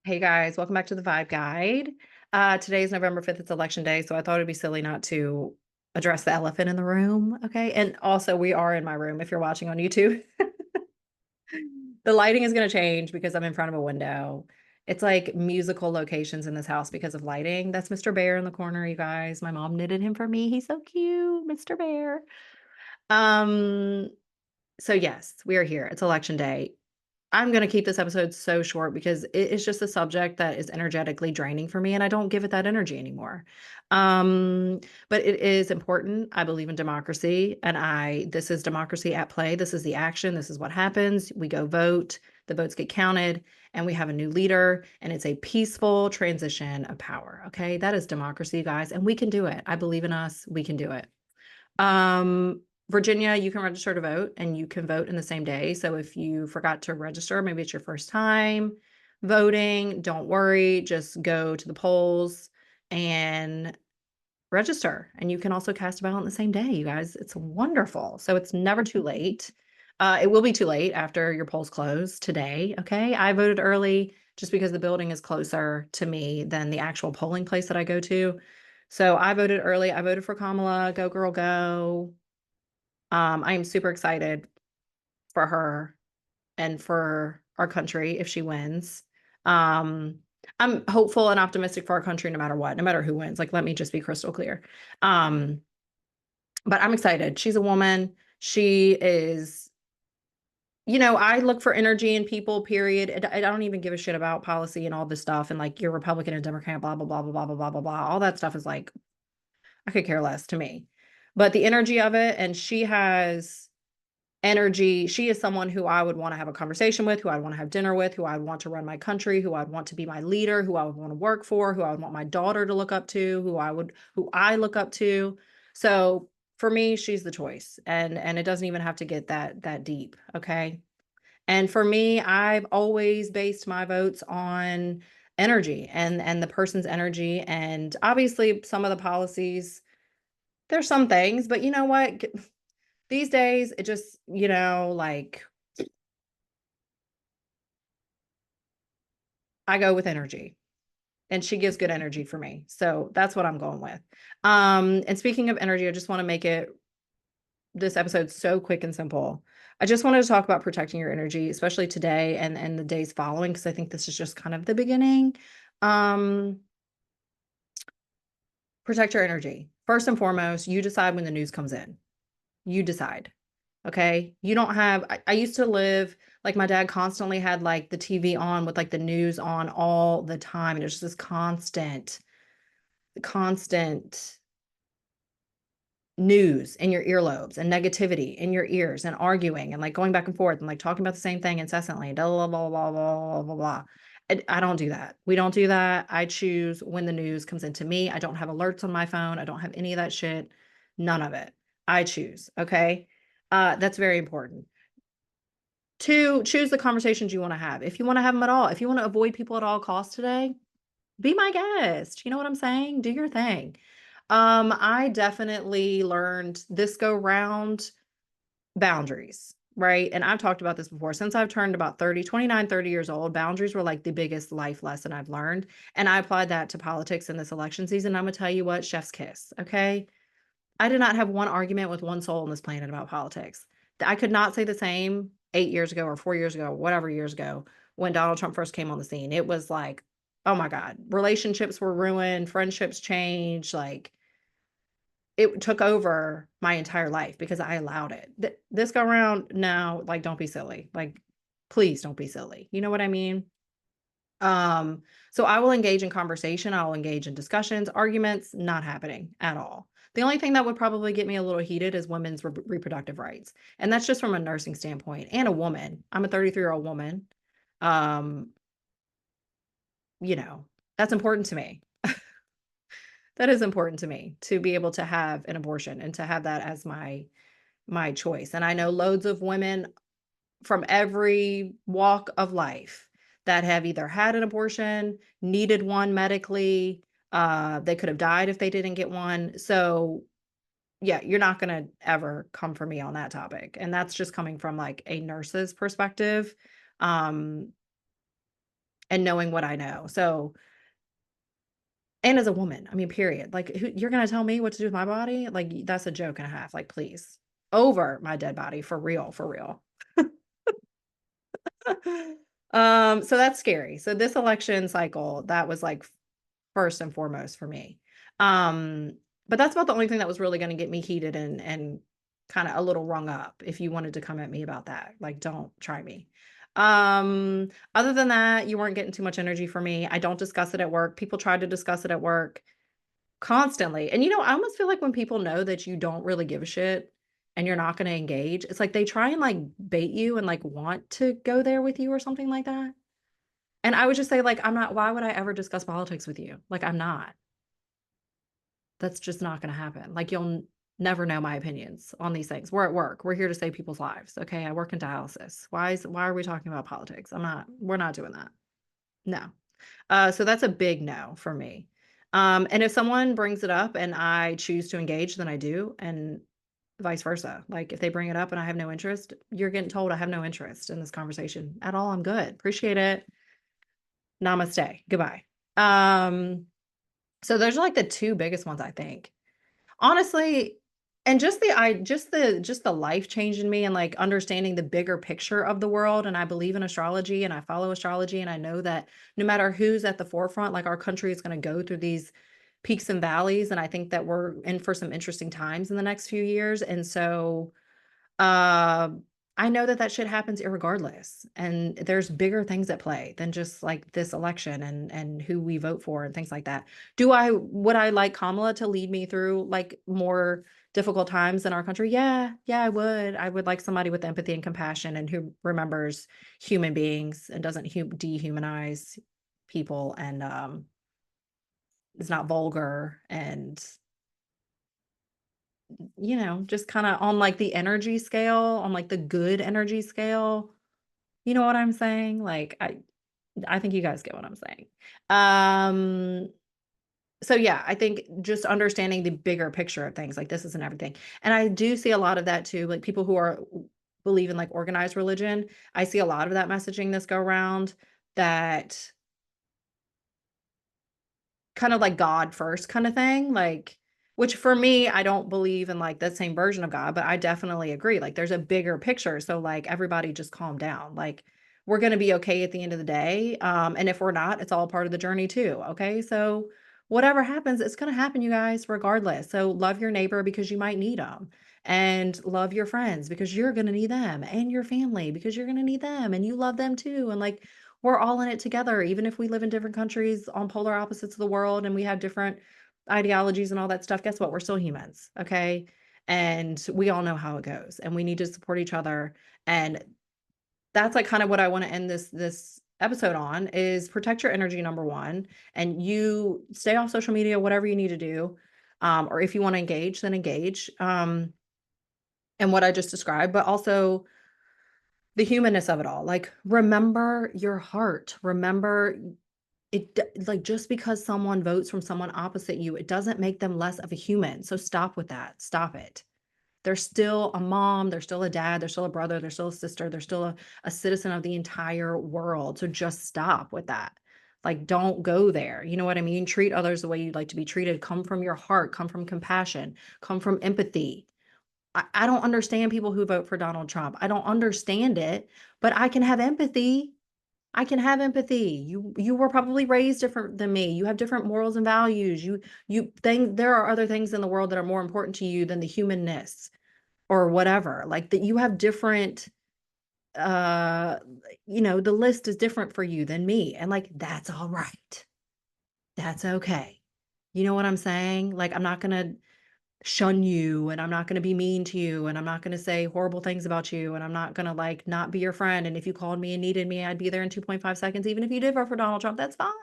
Hey guys, welcome back to the Vibe Guide. Today is November 5th. It's election day, so I thought it'd be silly not to address the elephant in the room. Okay. And also, we are in my room if you're watching on YouTube. The lighting is going to change because I'm in front of a window. It's like musical locations in this house because of lighting. That's Mr. Bear in the corner, you guys. My mom knitted him for me. He's so cute, Mr. Bear. Um, so yes, we are here. It's election day. I'm gonna keep this episode so short because it is just a subject that is energetically draining for me, and I don't give it that energy anymore. Um, but it is important. I believe in democracy, and this is democracy at play. This is the action. This is what happens. We go vote, the votes get counted, and we have a new leader, and it's a peaceful transition of power. Okay, that is democracy, guys, and we can do it. I believe in us. We can do it. Virginia, you can register to vote and you can vote in the same day. So if you forgot to register, maybe it's your first time voting, don't worry, just go to the polls and register. And you can also cast a ballot on the same day, you guys. It's wonderful. So it's never too late. It will be too late after your polls close today. Okay. I voted early just because the building is closer to me than the actual polling place that I go to. So I voted early. I voted for Kamala. Go, girl, go. I am super excited for her and for our country if she wins. Um, I'm hopeful and optimistic for our country no matter what, no matter who wins. Like, let me just be crystal clear. Um, but I'm excited. She's a woman. She is, I look for energy in people, period. I don't even give a shit about policy and all this stuff. And like, you're Republican and Democrat, blah, blah, blah, blah, blah, blah, blah, blah, blah. All that stuff is like, I could care less to me. But the energy of it, and she has energy. She is someone who I would want to have a conversation with, who I'd want to have dinner with, who I'd want to run my country, who I'd want to be my leader, who I would want to work for, who I would want my daughter to look up to, who I look up to. So for me, she's the choice. And it doesn't even have to get that deep. Okay. And for me, I've always based my votes on energy and the person's energy. And obviously some of the policies, there's some things, but you know what? These days, it just, like I go with energy and she gives good energy for me. So that's what I'm going with. And speaking of energy, I just want to make this episode so quick and simple. I just wanted to talk about protecting your energy, especially today and the days following, because I think this is just kind of the beginning. Um, protect your energy. First and foremost, you decide when the news comes in. You decide. Okay. You don't have, I used to live like my dad constantly had like the TV on with like the news on all the time. And it was just this constant news in your earlobes and negativity in your ears and arguing and like going back and forth and like talking about the same thing incessantly. Blah, blah, blah, blah, blah, blah, blah. I don't do that. We don't do that. I choose when the news comes into me. I don't have alerts on my phone. I don't have any of that shit. None of it. I choose. Okay. That's very important. Two, choose the conversations you want to have. If you want to have them at all, if you want to avoid people at all costs today, be my guest. You know what I'm saying? Do your thing. I definitely learned this go round boundaries, right? And I've talked about this before. Since I've turned about 30 years old, boundaries were like the biggest life lesson I've learned. And I applied that to politics in this election season. I'm gonna tell you what, chef's kiss. Okay. I did not have one argument with one soul on this planet about politics. I could not say the same 8 years ago or 4 years ago, whatever years ago, when Donald Trump first came on the scene. It was like, oh my God, relationships were ruined, friendships changed. Like it took over my entire life because I allowed it. This go around, no, like don't be silly. Like, please don't be silly. You know what I mean? So I will engage in conversation, I'll engage in discussions, arguments, not happening at all. The only thing that would probably get me a little heated is women's reproductive rights. And that's just from a nursing standpoint and a woman. I'm a 33-year-old woman. Um, you know, that's important to me. That is important to me to be able to have an abortion and to have that as my choice. And I know loads of women from every walk of life that have either had an abortion, needed one medically, they could have died if they didn't get one. So, yeah, you're not going to ever come for me on that topic. And that's just coming from like a nurse's perspective. Um, and knowing what I know. So, and as a woman, I mean, period. Like, you're gonna tell me what to do with my body? Like, that's a joke and a half. Like, please, over my dead body, for real, for real. So that's scary. So this election cycle, that was like first and foremost for me. Um, but that's about the only thing that was really gonna get me heated and kinda a little rung up. If you wanted to come at me about that, like, don't try me. Other than that, you weren't getting too much energy from me. I don't discuss it at work. People tried to discuss it at work constantly. And, I almost feel like when people know that you don't really give a shit and you're not gonna engage, it's like they try and, like, bait you and, like, want to go there with you or something like that. And I would just say, like, "I'm not, why would I ever discuss politics with you?" Like, I'm not. That's just not gonna happen. Like, you'll never know my opinions on these things. We're at work. We're here to save people's lives, okay? I work in dialysis. Why are we talking about politics? We're not doing that. No. So that's a big no for me. And if someone brings it up and I choose to engage, then I do, and vice versa. Like, if they bring it up and I have no interest, you're getting told I have no interest in this conversation at all. I'm good. Appreciate it. Namaste. Goodbye. Um, so those are like the two biggest ones, I think. Honestly, and just the life change in me and, like, understanding the bigger picture of the world, and I believe in astrology, and I follow astrology, and I know that no matter who's at the forefront, like, our country is gonna go through these peaks and valleys, and I think that we're in for some interesting times in the next few years, and so um, I know that that shit happens irregardless, and there's bigger things at play than just, like, this election and who we vote for and things like that. Would I like Kamala to lead me through, like, more difficult times in our country? Yeah, yeah, I would. I would like somebody with empathy and compassion and who remembers human beings and doesn't dehumanize people and, is not vulgar and, just kinda on, like, the energy scale, on, like, the good energy scale. You know what I'm saying? Like, I think you guys get what I'm saying. Um, so yeah, I think just understanding the bigger picture of things, like, this isn't everything. And I do see a lot of that too, like, people who believe in, like, organized religion. I see a lot of that messaging this go around that kind of like God first kinda thing, like, which for me, I don't believe in, like, the same version of God, but I definitely agree, like, there's a bigger picture, so, like, everybody just calm down, like, we're gonna be okay at the end of the day, and if we're not, it's all part of the journey too, okay? So, whatever happens, it's gonna happen, you guys, regardless, so love your neighbor because you might need them, and love your friends because you're gonna need them, and your family because you're gonna need them, and you love them too, and, like, we're all in it together, even if we live in different countries on polar opposites of the world and we have different ideologies and all that stuff. Guess what? We're still humans, okay? And we all know how it goes, and we need to support each other. And that's like kind of what I want to end this episode on is protect your energy, number one, and you stay off social media, whatever you need to do. Or if you want to engage, then engage. And what I just described, but also the humanness of it all. Like, remember your heart. Remember like, just because someone votes from someone opposite you, it doesn't make them less of a human. So stop with that. Stop it. They're still a mom, they're still a dad, they're still a brother, they're still a sister, they're still a citizen of the entire world. So just stop with that. Like, don't go there. You know what I mean? Treat others the way you'd like to be treated. Come from your heart, come from compassion, come from empathy. I don't understand people who vote for Donald Trump. I don't understand it, but I can have empathy. I can have empathy. You were probably raised different than me. You have different morals and values. You think there are other things in the world that are more important to you than the humanness or whatever. Like, that you have different uh the list is different for you than me, and, like, that's all right. That's okay. You know what I'm saying? Like, I'm not going to shun you, and I'm not going to be mean to you, and I'm not going to say horrible things about you, and I'm not going to, like, not be your friend, and if you called me and needed me, I'd be there in 2.5 seconds even if you did vote for Donald Trump. That's fine.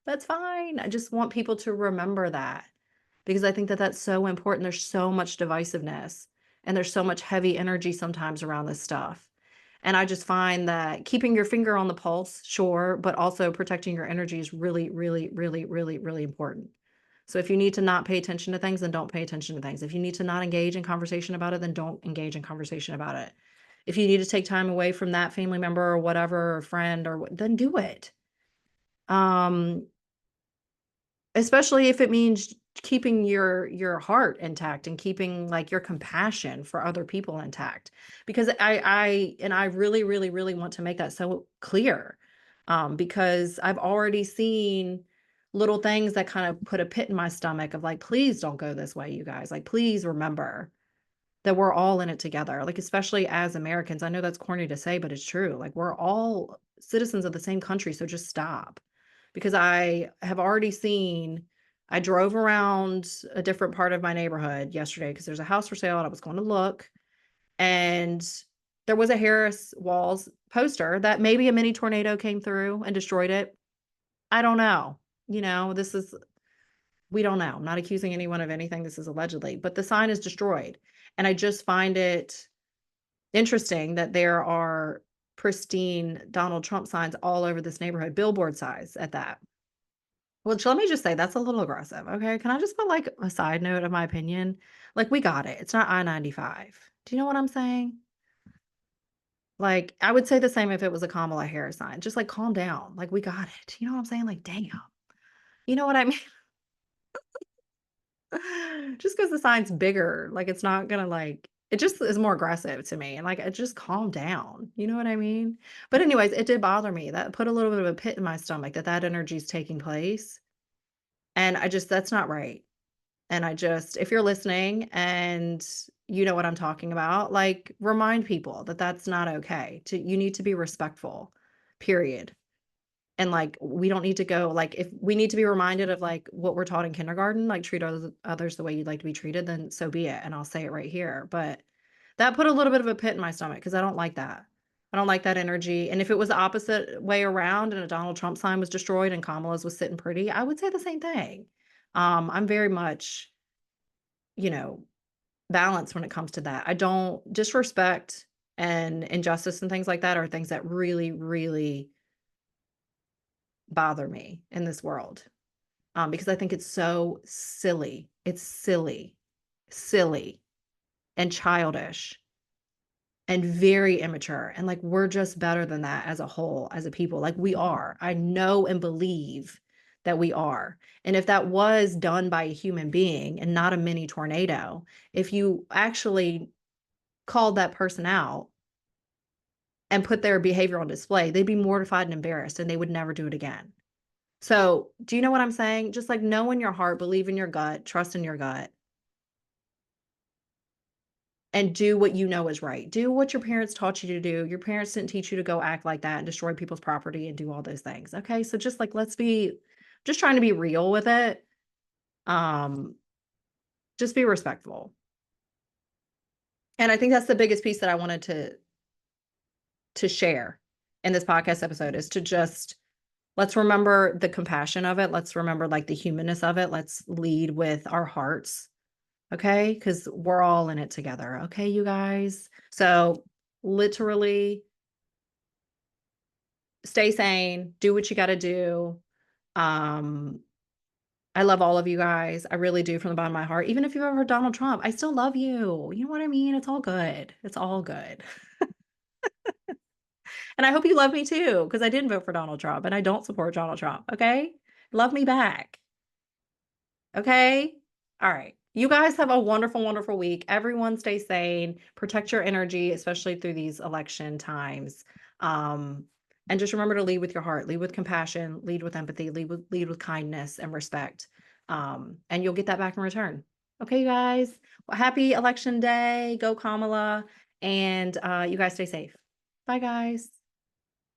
That's fine. I just want people to remember that because I think that that's so important. There's so much divisiveness and there's so much heavy energy sometimes around this stuff. And I just find that keeping your finger on the pulse, sure, but also protecting your energy is really, really, really, really, really important. So if you need to not pay attention to things, then don't pay attention to things. If you need to not engage in conversation about it, then don't engage in conversation about it. If you need to take time away from that family member or whatever, or friend or then do it. Um, Especially if it means keeping your heart intact and keeping, like, your compassion for other people intact. Because I really, really, really want to make that so clear, because I've already seen little things that kind of put a pit in my stomach of, like, "Please don't go this way, you guys. Like, please remember that we're all in it together." Like, especially as Americans, I know that's corny to say, but it's true. Like, we're all citizens of the same country, so just stop. Because I have already seen I drove around a different part of my neighborhood yesterday because there's a house for sale and I was going to look, and there was a Harris Walls poster that maybe a mini tornado came through and destroyed it. I don't know. This is we don't know. I'm not accusing anyone of anything. This is allegedly, but the sign is destroyed. And I just find it interesting that there are pristine Donald Trump signs all over this neighborhood, billboard size at that. Which let me just say that's a little aggressive, okay? Can I just put, like, a side note of my opinion? Like, we got it. It's not I-95. Do you know what I'm saying? Like, I would say the same if it was a Kamala Harris sign. Just, like, calm down. Like, we got it. You know what I'm saying? Like, damn. You know what I mean? Just because the sign's bigger, like, it's not gonna, like it just is more aggressive to me, and, like, just calm down. You know what I mean? But anyways, it did bother me. That put a little bit of a pit in my stomach that energy is taking place, and that's not right. And if you're listening and you know what I'm talking about, like, remind people that that's not okay. You need to be respectful, period. And, like, we don't need to go, like, if we need to be reminded of, like, what we're taught in kindergarten, like, treat others the way you'd like to be treated, then so be it. And I'll say it right here. But that put a little bit of a pit in my stomach because I don't like that. I don't like that energy. And if it was the opposite way around and a Donald Trump sign was destroyed and Kamala's was sitting pretty, I would say the same thing. I'm very much, you know, balance when it comes to that. I don't disrespect and injustice and things like that are things that really, really bother me in this world. Because I think it's so silly. It's silly, silly, and childish and very immature. And like we're just better than that as a whole, as a people. Like we are. I know and believe that we are. And if that was done by a human being and not a mini tornado, if you actually called that person out and put their behavior on display, they'd be mortified and embarrassed and they would never do it again. So, do you know what I'm saying? Just like know in your heart, believe in your gut, trust in your gut, and do what you know is right. Do what your parents taught you to do. Your parents didn't teach you to go act like that and destroy people's property and do all those things. Okay? So just like let's be just trying to be real with it. Um just be respectful. And I think that's the biggest piece that I wanted to share in this podcast episode is to just let's remember the compassion of it. Let's remember like the humanness of it. Let's lead with our hearts. Okay? Because we're all in it together. Okay, you guys? So literally stay sane, do what you got to do. Um, I love all of you guys. I really do from the bottom of my heart. Even if you've ever heard Donald Trump, I still love you. You know what I mean? It's all good. It's all good. And I hope you love me too, because I didn't vote for Donald Trump and I don't support Donald Trump. Okay? Love me back. Okay? All right. You guys have a wonderful, wonderful week. Everyone stay sane, protect your energy, especially through these election times. Um, and just remember to lead with your heart, lead with compassion, lead with empathy, lead with kindness and respect. And you'll get that back in return. Okay, you guys. Well, happy election day. Go Kamala. And you guys stay safe. Bye, guys.